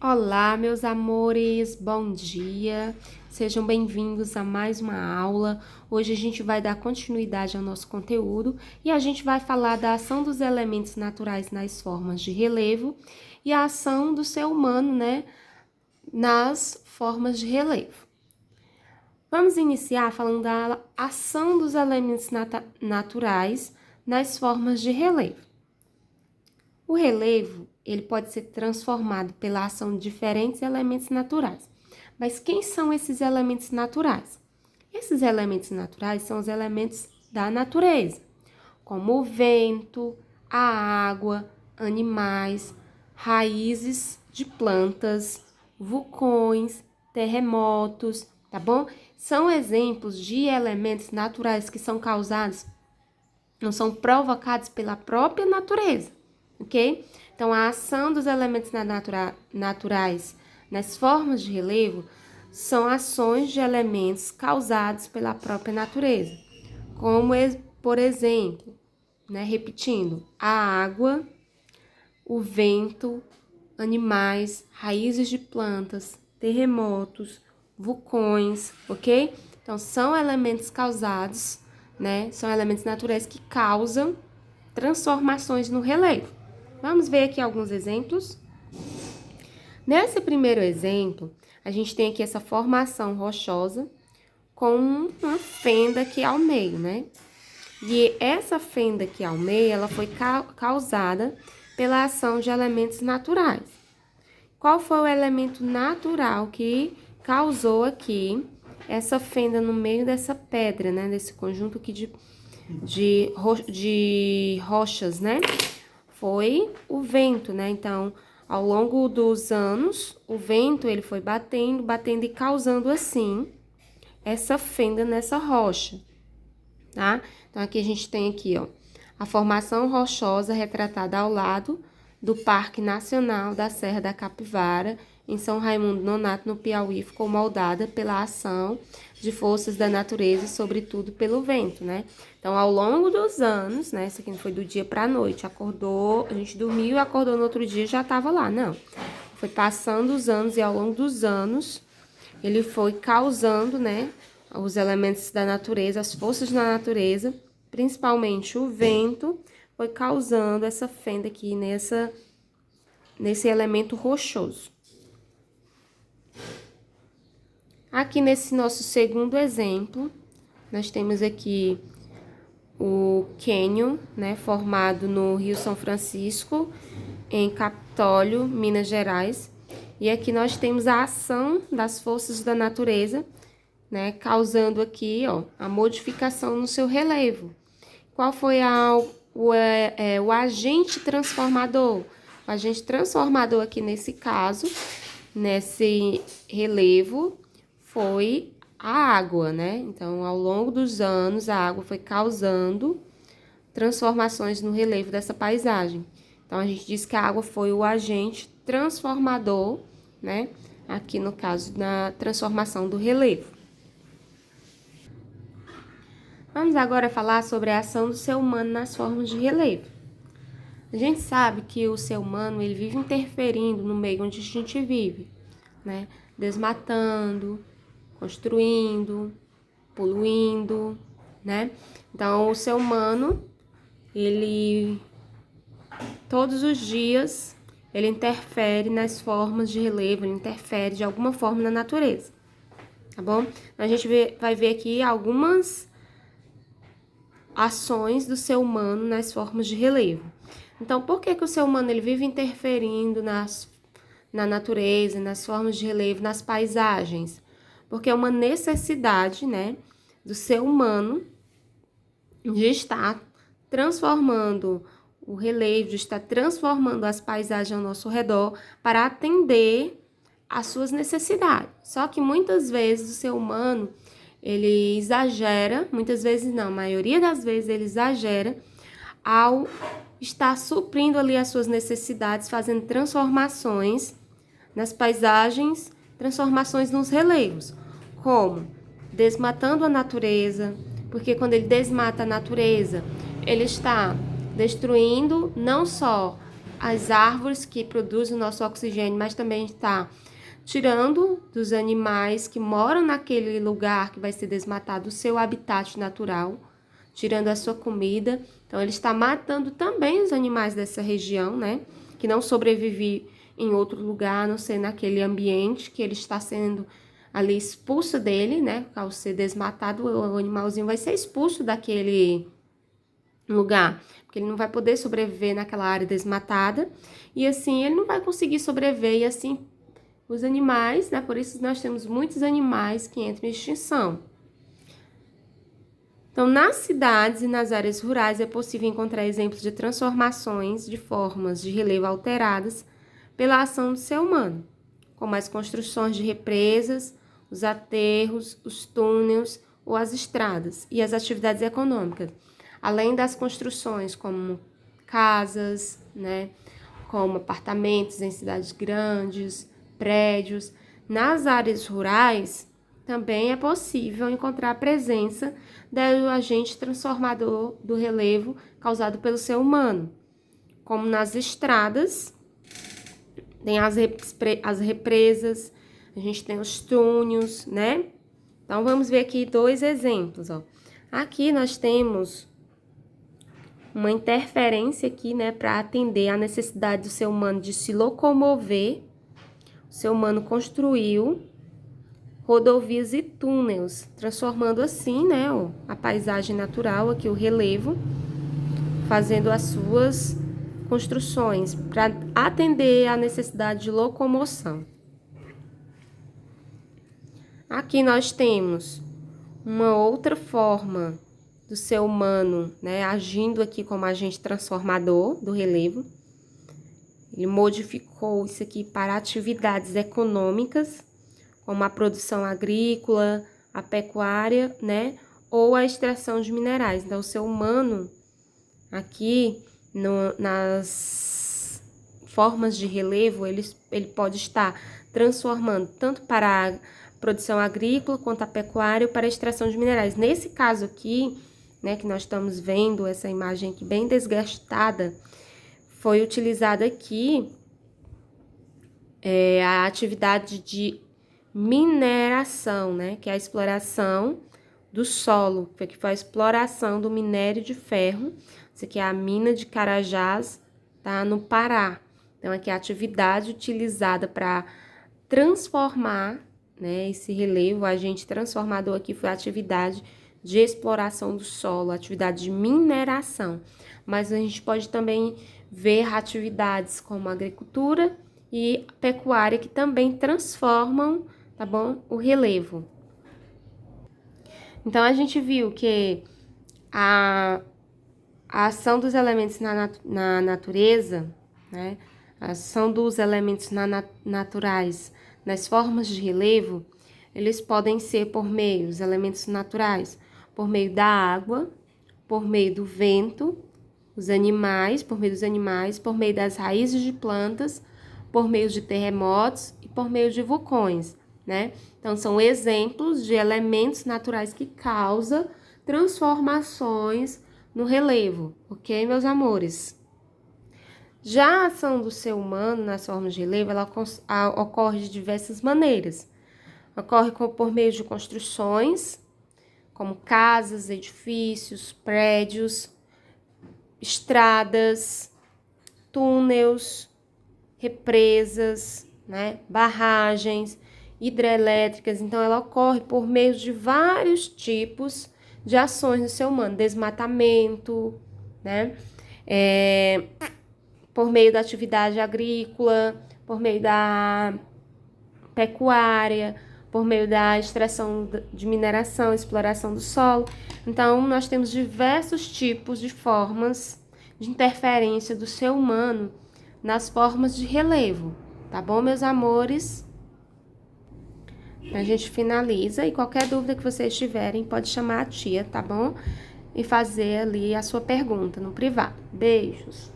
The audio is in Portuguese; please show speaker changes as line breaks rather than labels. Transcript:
Olá, meus amores, bom dia. Sejam bem-vindos a mais uma aula. Hoje a gente vai dar continuidade ao nosso conteúdo e a gente vai falar da ação dos elementos naturais nas formas de relevo e a ação do ser humano, nas formas de relevo. Vamos iniciar falando da ação dos elementos naturais nas formas de relevo. O relevo, ele pode ser transformado pela ação de diferentes elementos naturais. Mas quem são esses elementos naturais? Esses elementos naturais são os elementos da natureza, como o vento, a água, animais, raízes de plantas, vulcões, terremotos, tá bom? São exemplos de elementos naturais que são causados, não são provocados pela própria natureza. Ok? Então, a ação dos elementos naturais nas formas de relevo são ações de elementos causados pela própria natureza, como, por exemplo, repetindo, a água, o vento, animais, raízes de plantas, terremotos, vulcões, ok? Então, são elementos causados, são elementos naturais que causam transformações no relevo. Vamos ver aqui alguns exemplos. Nesse primeiro exemplo, a gente tem aqui essa formação rochosa com uma fenda aqui ao meio, E essa fenda aqui ao meio, ela foi causada pela ação de elementos naturais. Qual foi o elemento natural que causou aqui essa fenda no meio dessa pedra, Desse conjunto aqui de rochas, Foi o vento, Então, ao longo dos anos, o vento ele foi batendo e causando assim essa fenda nessa rocha, tá? Então, aqui a gente tem aqui, ó, a formação rochosa retratada ao lado do Parque Nacional da Serra da Capivara, em São Raimundo Nonato, no Piauí, ficou moldada pela ação de forças da natureza, sobretudo pelo vento, Então, ao longo dos anos, isso aqui não foi do dia para a noite, acordou, a gente dormiu e acordou no outro dia e já estava lá, não. Foi passando os anos e ao longo dos anos, ele foi causando, os elementos da natureza, as forças da natureza, principalmente o vento, foi causando essa fenda aqui nesse elemento rochoso. Aqui nesse nosso segundo exemplo, nós temos aqui o cânion, formado no Rio São Francisco, em Capitólio, Minas Gerais. E aqui nós temos a ação das forças da natureza, causando aqui, ó, a modificação no seu relevo. Qual foi o agente transformador? O agente transformador aqui nesse caso, nesse relevo, foi a água, Então, ao longo dos anos, a água foi causando transformações no relevo dessa paisagem. Então, a gente diz que a água foi o agente transformador, Aqui no caso da transformação do relevo. Vamos agora falar sobre a ação do ser humano nas formas de relevo. A gente sabe que o ser humano, ele vive interferindo no meio onde a gente vive, Desmatando, construindo, poluindo, Então, o ser humano, ele, todos os dias, ele interfere nas formas de relevo, ele interfere de alguma forma na natureza, tá bom? Então, a gente vai ver aqui algumas ações do ser humano nas formas de relevo. Então, por que o ser humano ele vive interferindo na natureza, nas formas de relevo, nas paisagens? Porque é uma necessidade, do ser humano de estar transformando o relevo, de estar transformando as paisagens ao nosso redor para atender às suas necessidades. Só que muitas vezes o ser humano, ele exagera, muitas vezes não, a maioria das vezes ele exagera ao estar suprindo ali as suas necessidades, fazendo transformações nas paisagens, transformações nos relevos. Como? Desmatando a natureza, porque quando ele desmata a natureza, ele está destruindo não só as árvores que produzem o nosso oxigênio, mas também está tirando dos animais que moram naquele lugar que vai ser desmatado o seu habitat natural, tirando a sua comida. Então, ele está matando também os animais dessa região, né? Que não sobrevivem em outro lugar, a não ser naquele ambiente que ele está sendo ali expulso dele, né? Ao ser desmatado, o animalzinho vai ser expulso daquele lugar, porque ele não vai poder sobreviver naquela área desmatada, e assim ele não vai conseguir sobreviver, e assim os animais, né? Por isso nós temos muitos animais que entram em extinção. Então, nas cidades e nas áreas rurais é possível encontrar exemplos de transformações de formas de relevo alteradas pela ação do ser humano, como as construções de represas, os aterros, os túneis ou as estradas, e as atividades econômicas, além das construções como casas, né, como apartamentos em cidades grandes, prédios. Nas áreas rurais, também é possível encontrar a presença do agente transformador do relevo causado pelo ser humano, como nas estradas, tem as represas, a gente tem os túneis, né? Então, vamos ver aqui 2 exemplos, ó. Aqui nós temos uma interferência aqui, né, para atender a necessidade do ser humano de se locomover. O ser humano construiu rodovias e túneis, transformando assim, né, ó, a paisagem natural, aqui o relevo, fazendo as suas construções para atender à necessidade de locomoção. Aqui nós temos uma outra forma do ser humano, né, agindo aqui como agente transformador do relevo. Ele modificou isso aqui para atividades econômicas, como a produção agrícola, a pecuária, né, ou a extração de minerais. Então, o ser humano, aqui, nas formas de relevo, ele pode estar transformando tanto para a produção agrícola quanto a pecuária ou para a extração de minerais. Nesse caso aqui, né, que nós estamos vendo essa imagem aqui bem desgastada, foi utilizada aqui a atividade de mineração, né, que é a exploração do solo, que foi a exploração do minério de ferro. Isso aqui é a mina de Carajás, tá, no Pará. Então, aqui é a atividade utilizada para transformar, né, esse relevo, o agente transformador aqui foi a atividade de exploração do solo, atividade de mineração. Mas a gente pode também ver atividades como agricultura e pecuária que também transformam, tá bom, o relevo. Então, a gente viu que a ação dos elementos na natureza, né, a ação dos elementos naturais nas formas de relevo, eles podem ser por meio dos elementos naturais, por meio da água, por meio do vento, por meio dos animais, por meio das raízes de plantas, por meio de terremotos e por meio de vulcões, né? Então, são exemplos de elementos naturais que causam transformações no relevo, ok, meus amores? Já a ação do ser humano nas formas de relevo, ela ocorre de diversas maneiras. Ocorre por meio de construções, como casas, edifícios, prédios, estradas, túneis, represas, né, barragens hidrelétricas. Então, ela ocorre por meio de vários tipos de ações do ser humano, desmatamento, né, por meio da atividade agrícola, por meio da pecuária, por meio da extração de mineração, exploração do solo. Então, nós temos diversos tipos de formas de interferência do ser humano nas formas de relevo, tá bom, meus amores? A gente finaliza e qualquer dúvida que vocês tiverem, pode chamar a tia, tá bom? E fazer ali a sua pergunta no privado. Beijos!